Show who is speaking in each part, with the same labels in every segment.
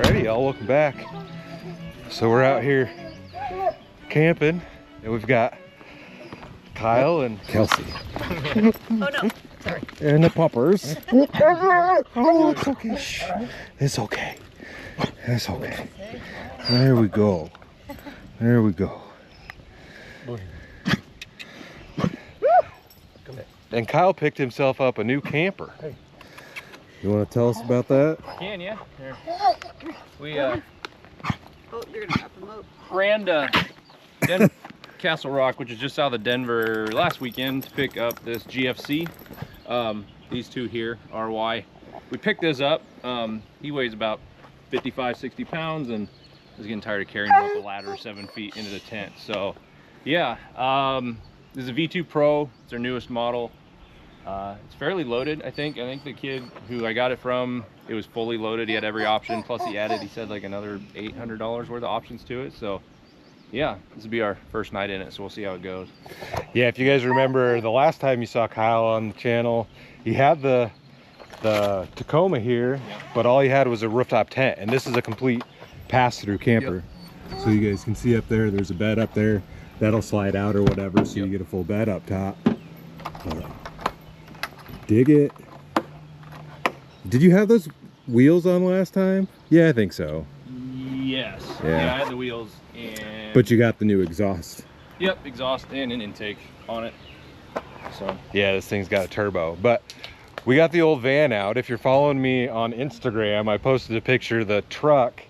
Speaker 1: Alrighty, y'all, welcome back. So we're out here camping, and we've got Kyle and Kelsey.
Speaker 2: Oh no, sorry.
Speaker 1: And the puppers. Oh, it's okay. Shh. It's okay. It's okay. There we go. There we go. And Kyle picked himself up a new camper. You want to tell us about that?
Speaker 3: I can, yeah. Here. We
Speaker 2: Oh, you're gonna drop them out.
Speaker 3: ran to Castle Rock, which is just south of Denver, last weekend to pick up this GFC. These two here, RY. We picked this up. He weighs about 55, 60 pounds and is getting tired of carrying him up the ladder 7 feet into the tent. So yeah, this is a V2 Pro. It's our newest model. It's fairly loaded, I think. I think the kid who I got it from, it was fully loaded. He had every option, plus he added, he said, like another $800 worth of options to it. So yeah, this will be our first night in it, so we'll see how it goes.
Speaker 1: Yeah, if you guys remember the last time you saw Kyle on the channel, he had the Tacoma here, but all he had was a rooftop tent, and this is a complete pass-through camper. So you guys can see up there, there's a bed up there that'll slide out or whatever, so you get a full bed up top. Dig it. Did you have those wheels on last time? Yeah, I think so.
Speaker 3: Yes.
Speaker 1: Yeah,
Speaker 3: I had the wheels and...
Speaker 1: But you got the new exhaust.
Speaker 3: Yep, exhaust and an intake on it. So
Speaker 1: yeah, this thing's got a turbo. But we got the old van out. If you're following me on Instagram, I posted a picture of the truck.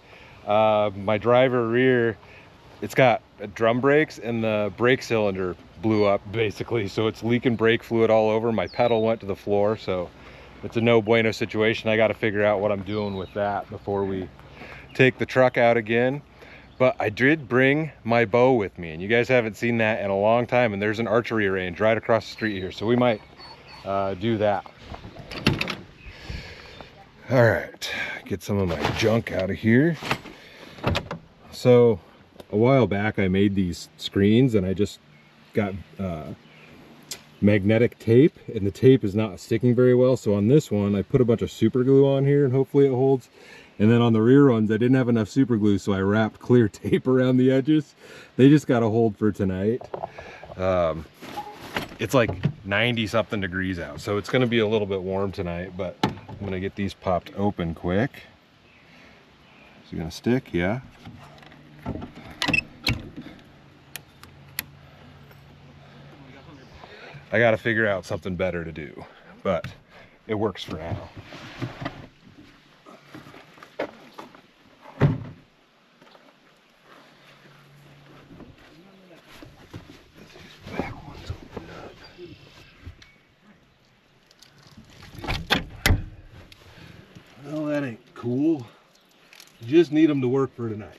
Speaker 1: My driver rear, it's got drum brakes and the brake cylinder blew up basically, so it's leaking brake fluid all over. My pedal went to the floor, so it's a no bueno situation. I got to figure out what I'm doing with that before we take the truck out again. But I did bring my bow with me, and you guys haven't seen that in a long time, and there's an archery range right across the street here, so we might do that. All right, get some of my junk out of here. So a while back I made these screens, and I just got magnetic tape, and the tape is not sticking very well. So on this one I put a bunch of super glue on here, and hopefully it holds. And then on the rear ones I didn't have enough super glue, so I wrapped clear tape around the edges. They just got to hold for tonight. It's like 90 something degrees out, so it's going to be a little bit warm tonight, but I'm going to get these popped open quick. Is it going to stick? Yeah. I got to figure out something better to do, but it works for now. Well, that ain't cool. You just need them to work for tonight.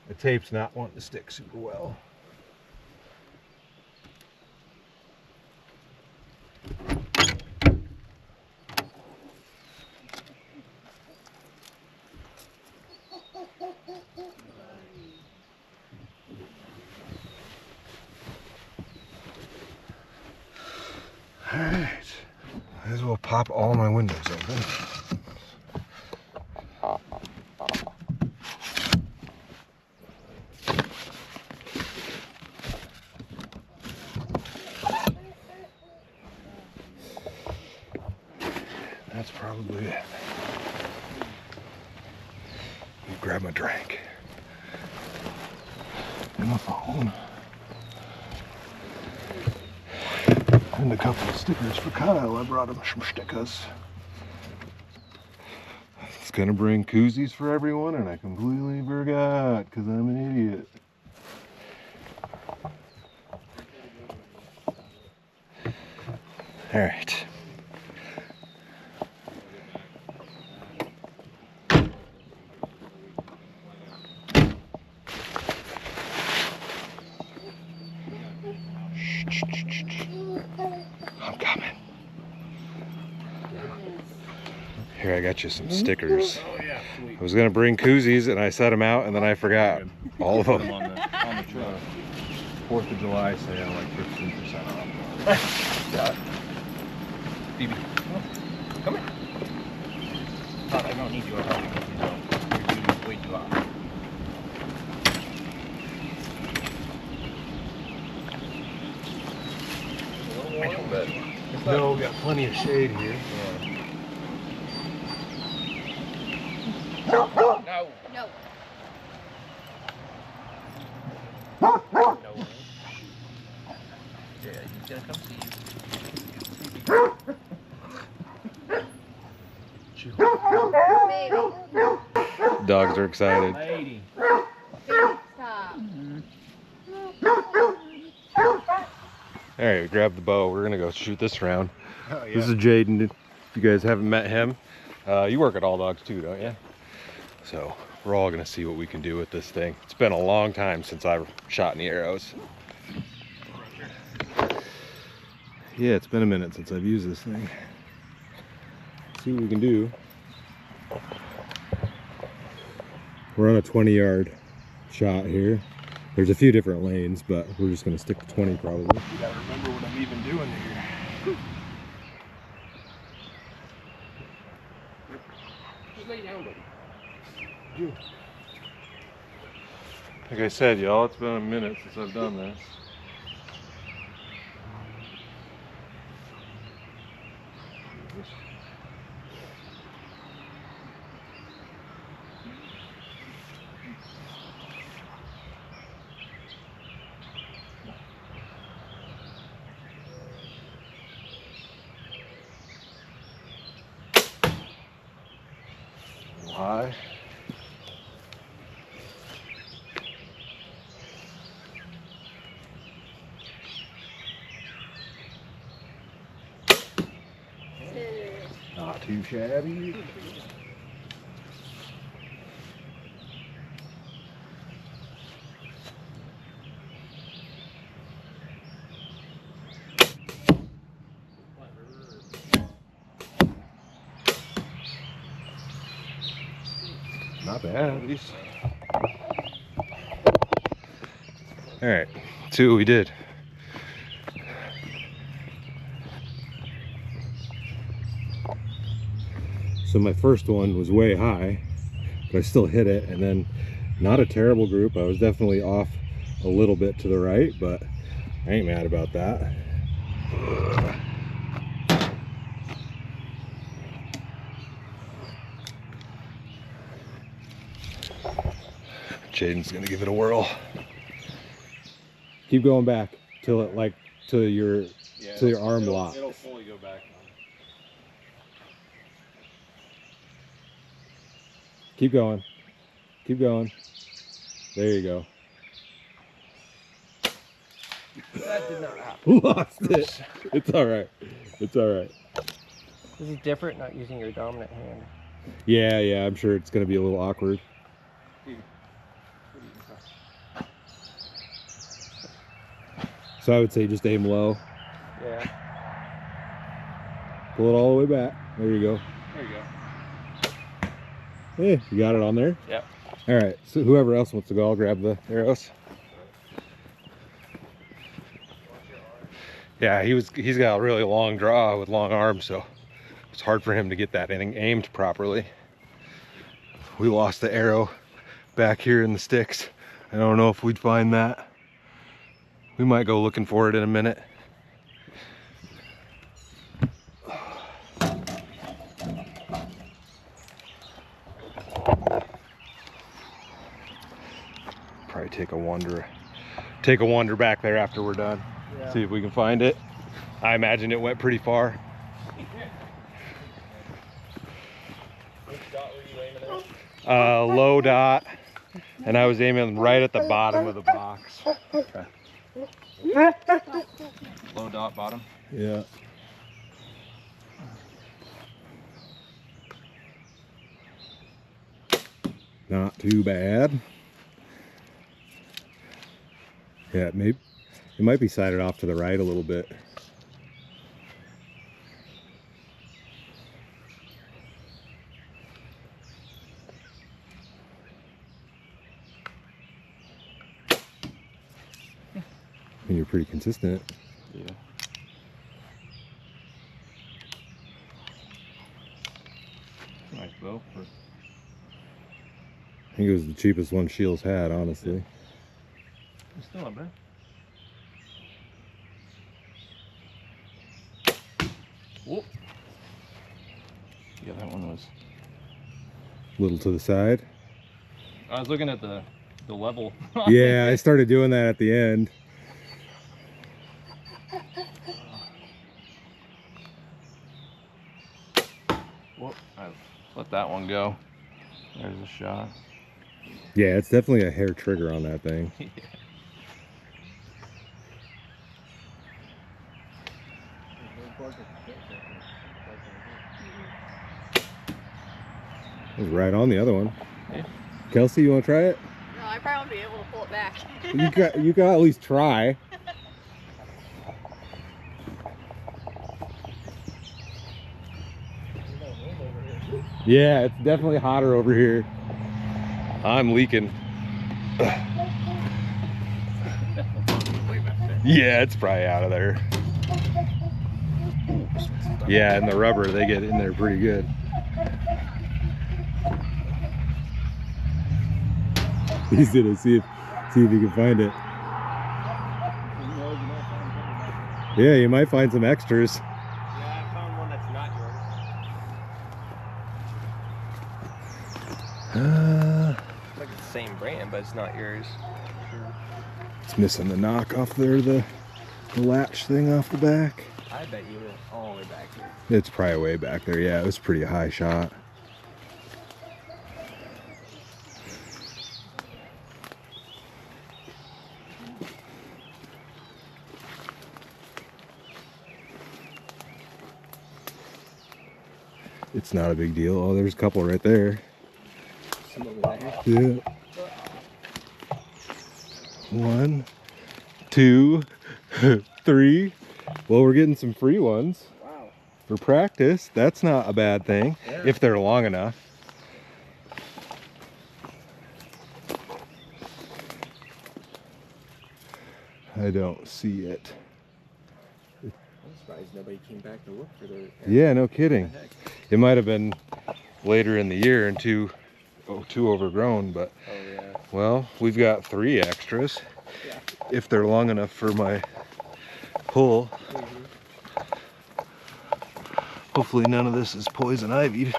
Speaker 1: The tape's not wanting to stick super well. All right, might as well pop all my windows open. That's probably it. Let me grab my drink and my phone and a couple of stickers for Kyle. I brought him some stickers. I was gonna bring koozies for everyone, and I completely forgot because I'm an idiot. All right. I'm coming. Here, I got you some stickers.
Speaker 3: Oh yeah. Sweet.
Speaker 1: I was gonna bring koozies and I set them out and then I forgot all of
Speaker 3: Put
Speaker 1: them.
Speaker 3: them on the truck.
Speaker 1: 4th of July sale, like 15% off.
Speaker 3: Got it. BB. Come here. Todd, I don't need you. I'll help you. You're doing way too hot.
Speaker 1: No, we got plenty of shade here.
Speaker 3: No.
Speaker 2: No.
Speaker 3: No. Yeah, he's gonna come see you.
Speaker 2: Baby.
Speaker 1: Dogs are excited.
Speaker 3: Lady.
Speaker 2: Stop.
Speaker 1: All right, we grabbed the bow. We're gonna go shoot this round.
Speaker 3: Oh, yeah.
Speaker 1: This is Jaden. If you guys haven't met him, you work at All Dogs too, don't you? So we're all gonna see what we can do with this thing. It's been a long time since I've shot any arrows. Yeah, it's been a minute since I've used this thing. Let's see what we can do. We're on a 20-yard shot here. There's a few different lanes, but we're just gonna stick to 20 probably.
Speaker 3: You gotta remember what I'm even doing here. Just lay down, buddy.
Speaker 1: Like I said, y'all, it's been a minute since I've done this. High. Not too shabby. Not bad, at least. All right, let's see what we did. So my first one was way high, but I still hit it, and then not a terrible group. I was definitely off a little bit to the right, but I ain't mad about that. Jaden's gonna give it a whirl. Keep going back till it till your arm locks.
Speaker 3: It'll fully go back.
Speaker 1: Keep going. Keep going. There you go.
Speaker 4: That did not happen.
Speaker 1: Lost it. It's all right. It's all right.
Speaker 4: This is different, not using your dominant hand.
Speaker 1: Yeah, I'm sure it's gonna be a little awkward. So I would say just aim low.
Speaker 4: Yeah.
Speaker 1: Pull it all the way back. There you go.
Speaker 3: There you go.
Speaker 1: Hey, you got it on there?
Speaker 3: Yep.
Speaker 1: All right, so whoever else wants to go, I'll grab the arrows. Yeah, he's got a really long draw with long arms, so it's hard for him to get that thing aimed properly. We lost the arrow back here in the sticks. I don't know if we'd find that. We might go looking for it in a minute. Probably take a wander back there after we're done.
Speaker 4: Yeah.
Speaker 1: See if we can find it. I imagine it went pretty far.
Speaker 3: Which dot were you aiming at?
Speaker 1: Low dot, and I was aiming right at the bottom of the box. Okay.
Speaker 3: Low dot bottom.
Speaker 1: Yeah. Not too bad. Yeah, maybe it might be sided off to the right a little bit. And you're pretty consistent.
Speaker 3: Yeah. Nice bow.
Speaker 1: I think it was the cheapest one Shields had, honestly.
Speaker 3: It's still not bad. Whoop. Yeah, that one was.
Speaker 1: Little to the side.
Speaker 3: I was looking at the level.
Speaker 1: Yeah, I started doing that at the end.
Speaker 3: Whoop. I let that one go. There's a shot.
Speaker 1: Yeah, it's definitely a hair trigger on that thing.
Speaker 3: Yeah.
Speaker 1: It was right on the other one.
Speaker 3: Yeah.
Speaker 1: Kelsey, you want to try it?
Speaker 2: No, I probably won't be able to pull it back.
Speaker 1: You got at least try. Yeah, it's definitely hotter over here. I'm leaking. Yeah, it's probably out of there. Yeah, and the rubber, they get in there pretty good. He's gonna see if he can find it. Yeah, you might find some extras.
Speaker 4: Yeah, I found one that's not yours. It's like the same brand, but it's not yours.
Speaker 1: It's missing the knock off there, the latch thing off the back.
Speaker 4: I bet you were all the way back here.
Speaker 1: It's probably way back there. Yeah, it was a pretty high shot. It's not a big deal. Oh, there's a couple right there.
Speaker 4: Some over there.
Speaker 1: Yeah. 1, 2, 3. Well, we're getting some free ones.
Speaker 4: Wow.
Speaker 1: For practice. That's not a bad thing,
Speaker 4: Yeah.
Speaker 1: if they're long enough. I don't see it.
Speaker 4: I'm surprised nobody came back to look for the.
Speaker 1: Yeah, no kidding.
Speaker 4: What the heck?
Speaker 1: It might have been later in the year and too overgrown, but
Speaker 4: Oh yeah.
Speaker 1: well, we've got 3 extras
Speaker 4: Yeah.
Speaker 1: if they're long enough for my pull. Hopefully none of this is poison ivy.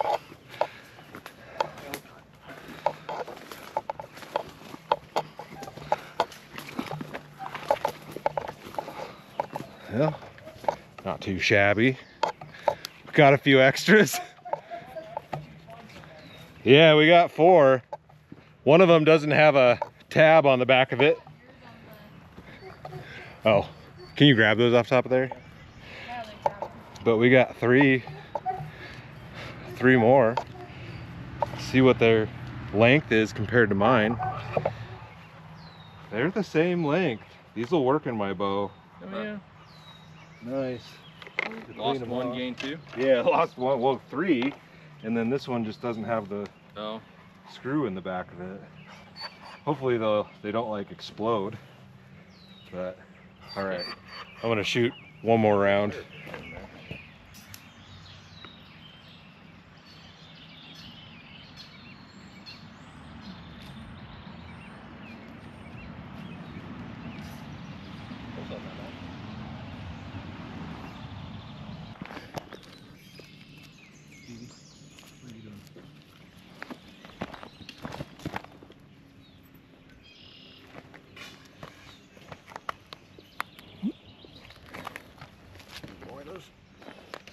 Speaker 1: Well, not too shabby. Got a few extras. Yeah, we got 4. One of them doesn't have a tab on the back of it. Oh, can you grab those off top of there? But we got 3 more. See what their length is compared to mine. They're the same length. These will work in my bow.
Speaker 3: Oh yeah.
Speaker 1: Nice.
Speaker 3: Lost one, gained 2.
Speaker 1: Yeah, lost 1. Well, 3. And then this one just doesn't have the
Speaker 3: Oh.
Speaker 1: screw in the back of it. Hopefully they don't like explode. But all right, I'm gonna shoot one more round.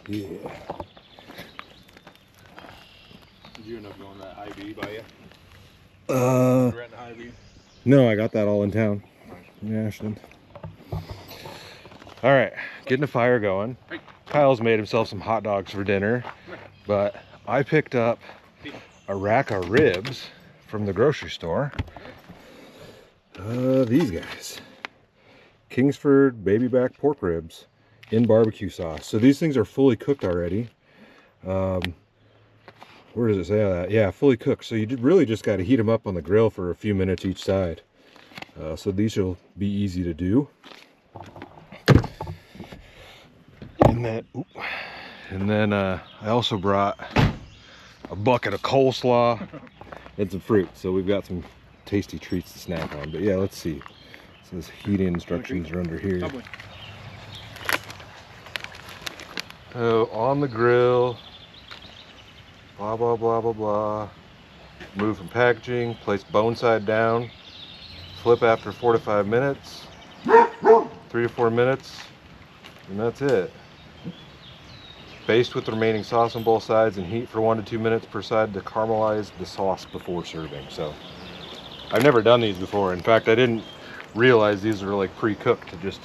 Speaker 1: Yeah.
Speaker 3: Did you end up going that IB by you?
Speaker 1: Renting
Speaker 3: IB?
Speaker 1: No, I got that all in town in Ashland. All right, getting a fire going. Kyle's made himself some hot dogs for dinner, but I picked up a rack of ribs from the grocery store. These guys. Kingsford baby back pork ribs in barbecue sauce. So these things are fully cooked already. Where does it say that? Yeah, fully cooked. So you really just got to heat them up on the grill for a few minutes each side. So these will be easy to do. And then I also brought a bucket of coleslaw and some fruit. So we've got some tasty treats to snack on. But yeah, let's see. So this heating instructions are under here. So on the grill, blah, blah, blah, blah, blah. Move from packaging, place bone side down, flip after 4 to 5 minutes, 3 to 4 minutes, and that's it. Baste with the remaining sauce on both sides and heat for 1 to 2 minutes per side to caramelize the sauce before serving. So I've never done these before. In fact, I didn't realize these are like pre-cooked to just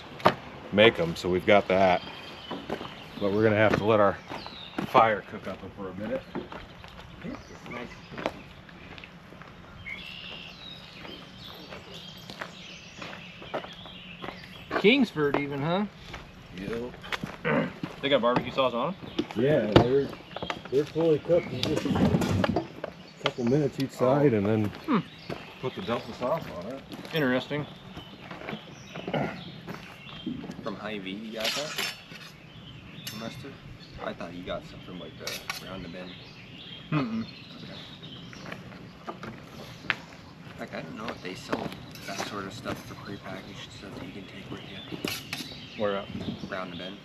Speaker 1: make them. So we've got that, but we're gonna have to let our fire cook up for a minute.
Speaker 3: Kingsford even, huh?
Speaker 1: Yep.
Speaker 3: They got barbecue sauce on them?
Speaker 1: Yeah, they're fully cooked. You just a couple minutes each side, and then put the dump of sauce on it.
Speaker 3: Interesting.
Speaker 4: From Hy-Vee, you got that? Mustard? I thought you got some from like the Round the Bend.
Speaker 3: Mm-mm.
Speaker 4: Okay. Like, I don't know if they sell that sort of stuff for prepackaged stuff that you can take with you.
Speaker 3: Where at?
Speaker 4: Round the Bend.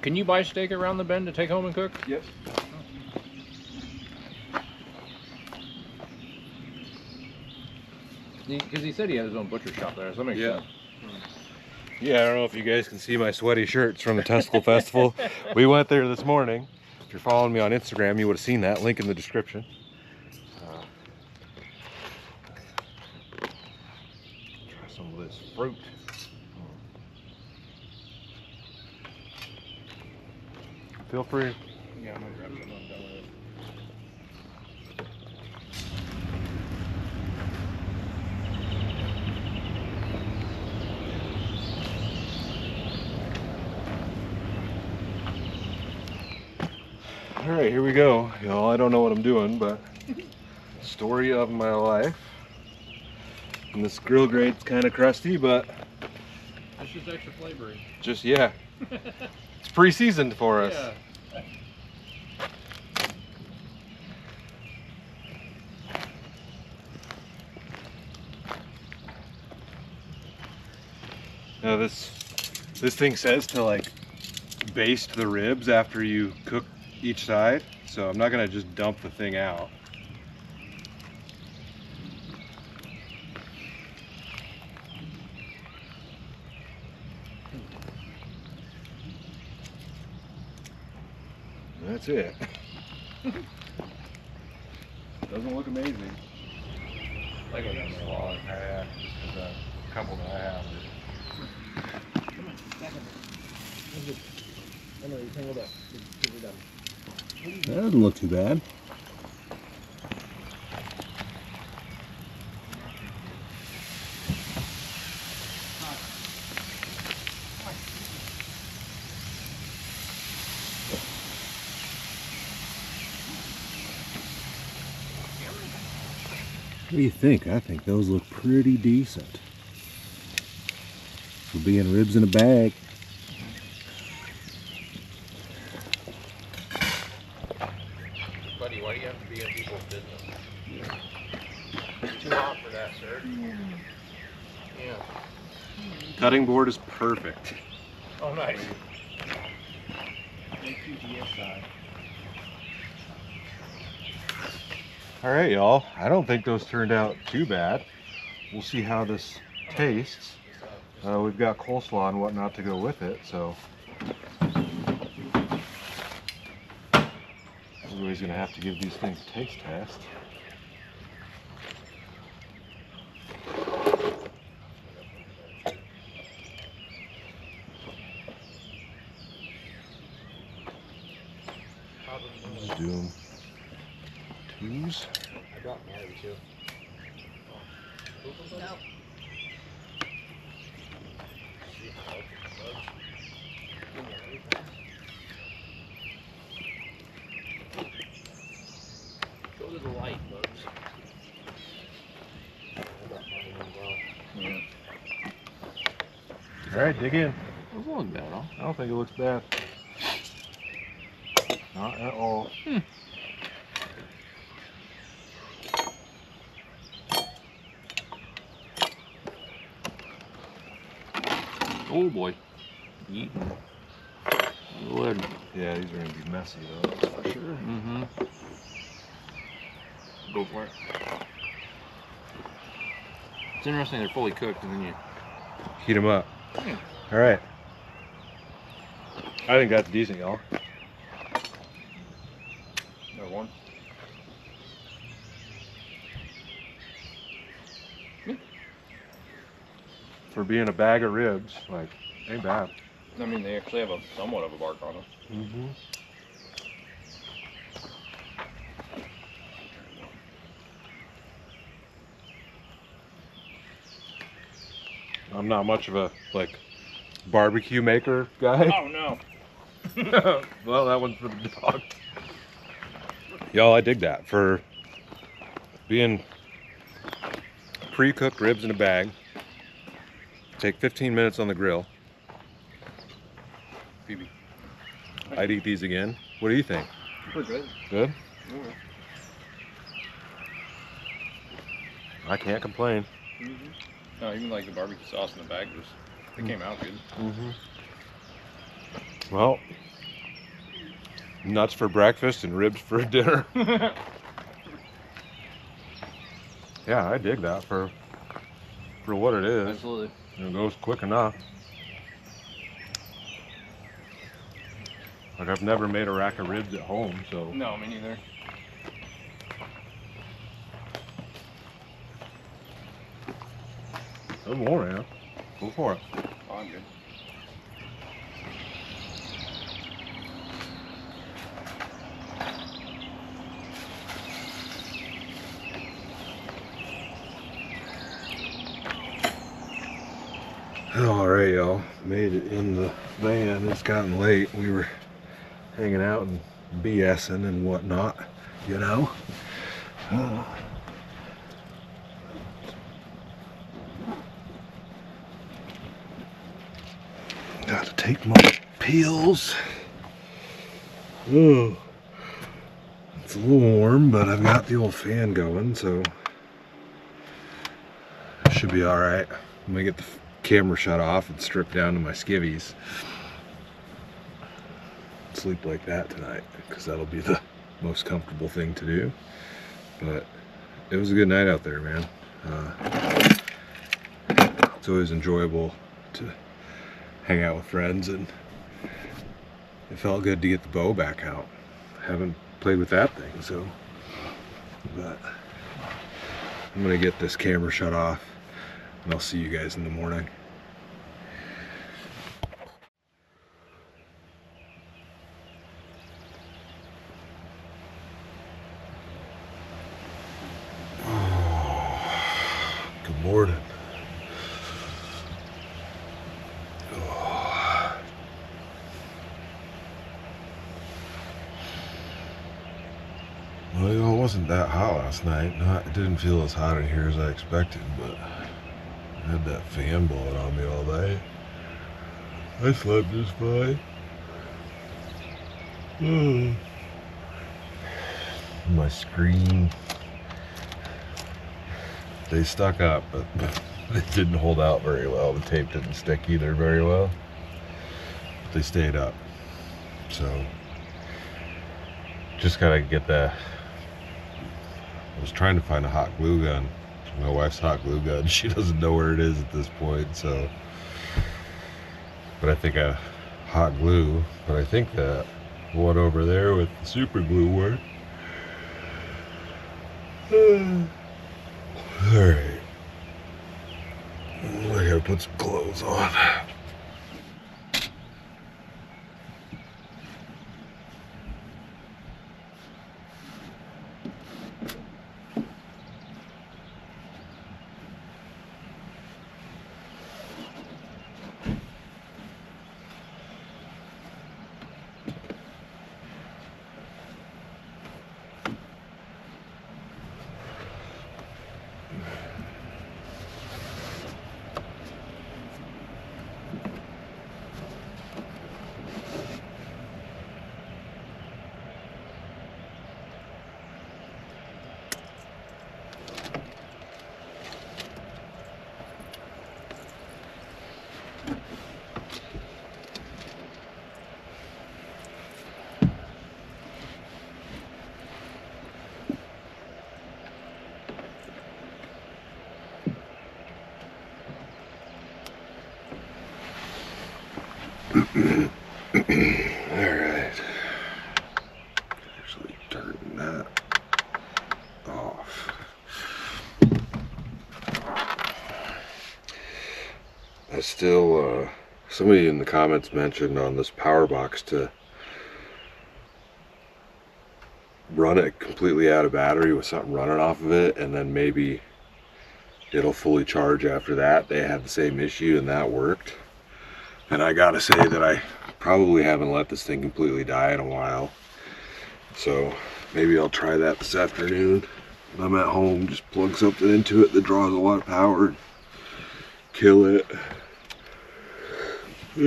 Speaker 3: Can you buy steak around the bend to take home and cook?
Speaker 1: Yep.
Speaker 3: Because he said he had his own butcher shop there, so that makes sense.
Speaker 1: Yeah, I don't know if you guys can see my sweaty shirts from the Testicle Festival. We went there this morning. If you're following me on Instagram, you would have seen that. Link in the description. Try some of this fruit. Feel free.
Speaker 3: Yeah, I'm gonna grab some. I'm done with it.
Speaker 1: All right, here we go. Y'all, I don't know what I'm doing, but story of my life. And this grill grate's kind of crusty, but
Speaker 3: It's just extra flavoring.
Speaker 1: just, yeah. It's pre-seasoned for us.
Speaker 3: Yeah.
Speaker 1: Now this thing says to like baste the ribs after you cook each side, so I'm not gonna just dump the thing out. That's it. Doesn't look amazing.
Speaker 3: Like a slog.
Speaker 1: Yeah, just 'cause a couple that I have. That doesn't look too bad. What do you think? I think those look pretty decent. For being ribs in a bag.
Speaker 3: Buddy, why do you have to be in people's business? It's too hot for that, sir. Yeah.
Speaker 1: Cutting board is perfect.
Speaker 3: Oh, nice.
Speaker 1: All right, y'all. I don't think those turned out too bad. We'll see how this tastes. We've got coleslaw and whatnot to go with it, so everybody's gonna have to give these things a taste test. Let's do them twos.
Speaker 4: I brought Mary too.
Speaker 2: No.
Speaker 3: Go to the light, bugs.
Speaker 4: I brought mine as well.
Speaker 3: Yeah.
Speaker 1: All right, dig in.
Speaker 3: It wasn't bad at all.
Speaker 1: I don't think it looks bad. Not at all.
Speaker 3: Oh boy. Eating. Wood.
Speaker 1: Yeah, these are gonna be messy though, that's for sure.
Speaker 3: Mm-hmm. Go for it. It's interesting they're fully cooked and then you
Speaker 1: Heat them up.
Speaker 3: Hmm.
Speaker 1: All right. I think that's decent, y'all.
Speaker 3: got one.
Speaker 1: For being a bag of ribs, like, ain't bad.
Speaker 3: I mean, they actually have a somewhat of a bark on them.
Speaker 1: Mm-hmm. I'm not much of a like barbecue maker guy.
Speaker 3: Oh no.
Speaker 1: Well, that one's for the dog. Y'all, I dig that for being pre-cooked ribs in a bag. Take 15 minutes on the grill.
Speaker 3: BB.
Speaker 1: I'd eat these again. What do you think?
Speaker 3: Pretty good.
Speaker 1: Good?
Speaker 3: Mm-hmm.
Speaker 1: I can't complain.
Speaker 3: Mm-hmm. No, even like the barbecue sauce in the bag it came out good.
Speaker 1: Mm-hmm. Well, nuts for breakfast and ribs for dinner. Yeah, I dig that for what it is.
Speaker 3: Absolutely.
Speaker 1: It goes quick enough. Like, I've never made a rack of ribs at home, so.
Speaker 3: No, me neither.
Speaker 1: There's more, man. Go for it.
Speaker 3: Oh, I'm good.
Speaker 1: All right, y'all. Made it in the van. It's gotten late. We were hanging out and BSing and whatnot, you know. Got to take my pills. Oh, it's a little warm, but I've got the old fan going, so it should be all right. I'm gonna get the camera shut off and strip down to my skivvies. Sleep like that tonight, because that'll be the most comfortable thing to do. But it was a good night out there, man. It's always enjoyable to hang out with friends, and it felt good to get the bow back out. Haven't played with that thing, so. But I'm gonna get this camera shut off, and I'll see you guys in the morning. Good morning. Well, you know, it wasn't that hot last night. It didn't feel as hot in here as I expected, but I had that fan blowing on me all night. I slept just fine. My screen, they stuck up, but they didn't hold out very well. The tape didn't stick either very well. But they stayed up. So, just gotta get the, I was trying to find a hot glue gun. My wife's hot glue gun, she doesn't know where it is at this point, so. But I think a hot glue, but I think that one over there with the super glue worked. Alright. I gotta put some clothes on. Alright. Actually turn that off. I still, somebody in the comments mentioned on this power box to run it completely out of battery with something running off of it, and then maybe it'll fully charge after that. They had the same issue and that worked. And I gotta say that I probably haven't let this thing completely die in a while. So maybe I'll try that this afternoon. When I'm at home, just plug something into it that draws a lot of power and kill it. What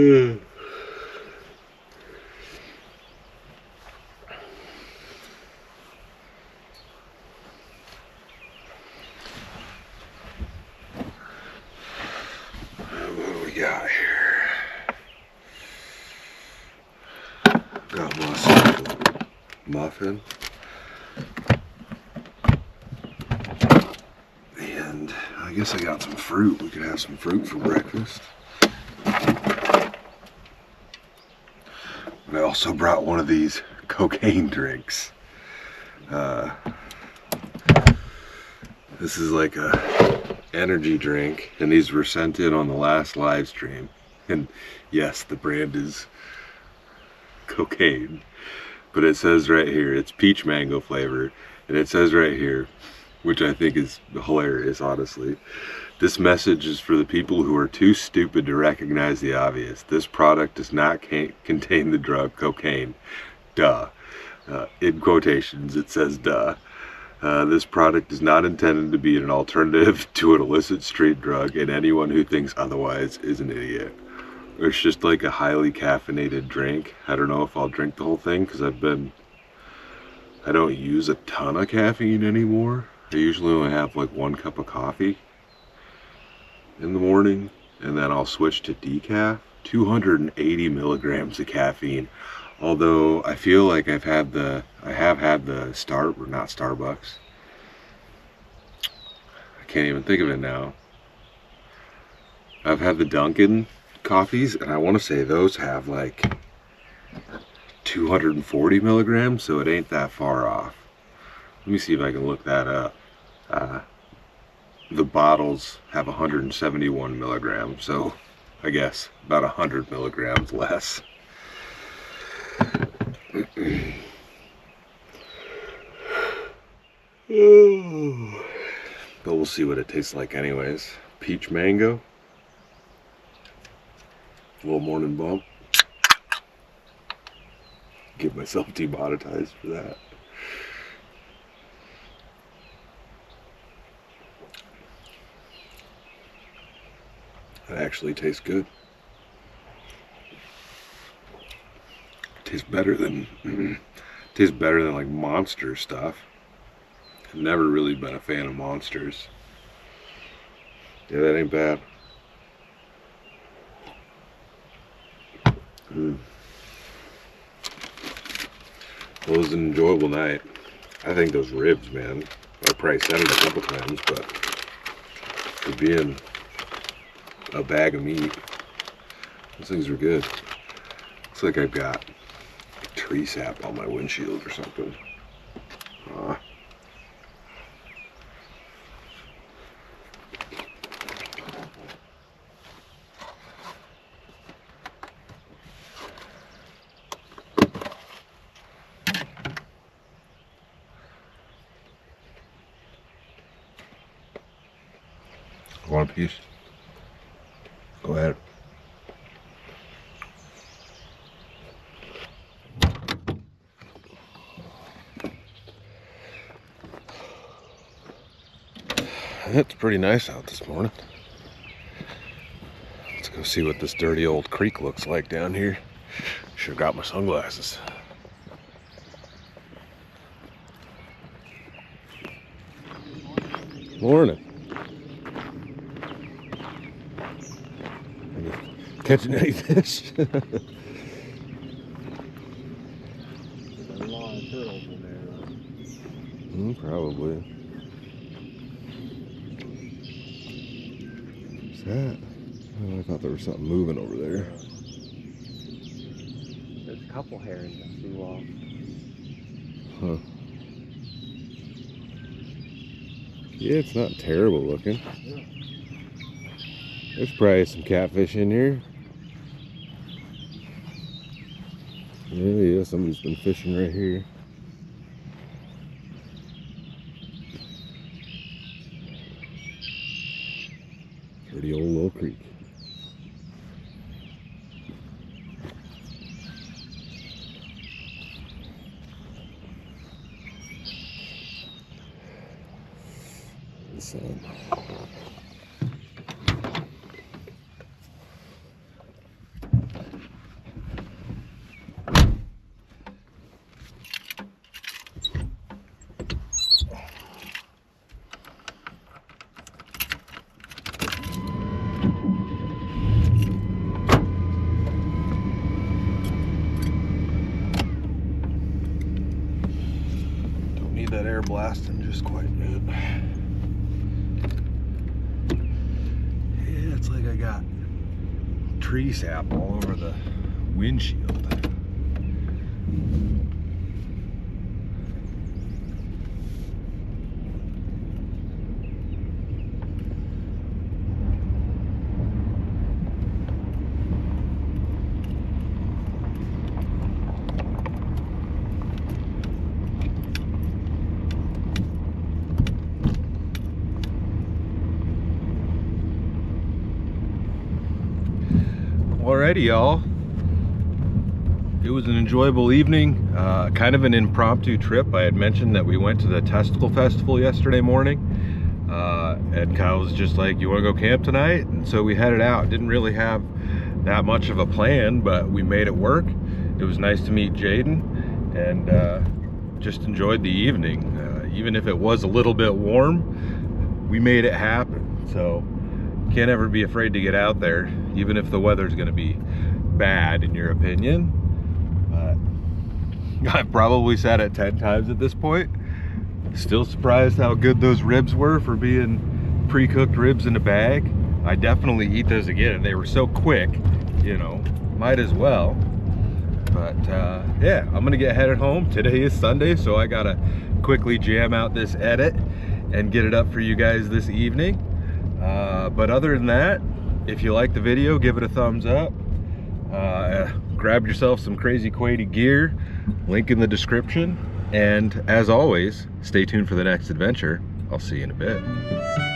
Speaker 1: do we got here? Got myself a muffin. And I guess I got some fruit. We could have some fruit for breakfast. I also brought one of these cocaine drinks. This is like a energy drink, and these were sent in on the last live stream. And yes, the brand is cocaine, but it says right here it's peach mango flavor, and it says right here, which I think is hilarious, honestly, this message is for the people who are too stupid to recognize the obvious. This product does not contain the drug cocaine. Duh. In quotations, it says duh. This product is not intended to be an alternative to an illicit street drug, and anyone who thinks otherwise is an idiot. It's just like a highly caffeinated drink. I don't know if I'll drink the whole thing because I don't use a ton of caffeine anymore. I usually only have like 1 cup of coffee in the morning, and then I'll switch to decaf. 280 milligrams of caffeine. Although I feel like I have had the not Starbucks. I can't even think of it now. I've had the Dunkin' coffees, and I want to say those have like 240 milligrams, so it ain't that far off. Let me see if I can look that up. The bottles have 171 milligrams, so I guess about 100 milligrams less. But we'll see what it tastes like anyways. Peach mango. A little morning bump. Get myself demonetized for that. That actually tastes good. Tastes better than like Monster stuff. I've never really been a fan of Monsters. Yeah, that ain't bad. Well, it was an enjoyable night. I think those ribs, man, I probably said it a couple times, but for being a bag of meat, those things were good. Looks like I've got tree sap on my windshield or something. Want a piece? Go ahead. It's pretty nice out this morning. Let's go see what this dirty old creek looks like down here. Sure got my sunglasses. Morning. Catching any fish?
Speaker 5: There's a lot of turtles in there, though.
Speaker 1: Probably. What's that? Oh, I thought there was something moving over there.
Speaker 5: It's
Speaker 4: couple hair in the seawall.
Speaker 1: Huh. Yeah, it's not terrible looking. There's probably some catfish in here. Yeah, somebody's been fishing right here. Pretty old little creek. The sun. That air blasting just quite a bit. Yeah, it's like I got tree sap all over the windshield. Alrighty, y'all. It was an enjoyable evening, kind of an impromptu trip. I had mentioned that we went to the Testicle Festival yesterday morning, and Kyle was just like, "You want to go camp tonight?" And so we headed out. Didn't really have that much of a plan, but we made it work. It was nice to meet Jaden, and just enjoyed the evening. Even if it was a little bit warm, we made it happen. So can't ever be afraid to get out there, even if the weather's going to be bad in your opinion. But I've probably said it 10 times at this point. Still surprised how good those ribs were for being pre-cooked ribs in a bag. I definitely eat those again. They were so quick, you know, might as well. But yeah, I'm gonna get headed home. Today is Sunday, so I gotta quickly jam out this edit and get it up for you guys this evening. But other than that, if you like the video, give it a thumbs up. Grab yourself some CrazyQuady gear, link in the description. And as always, stay tuned for the next adventure. I'll see you in a bit.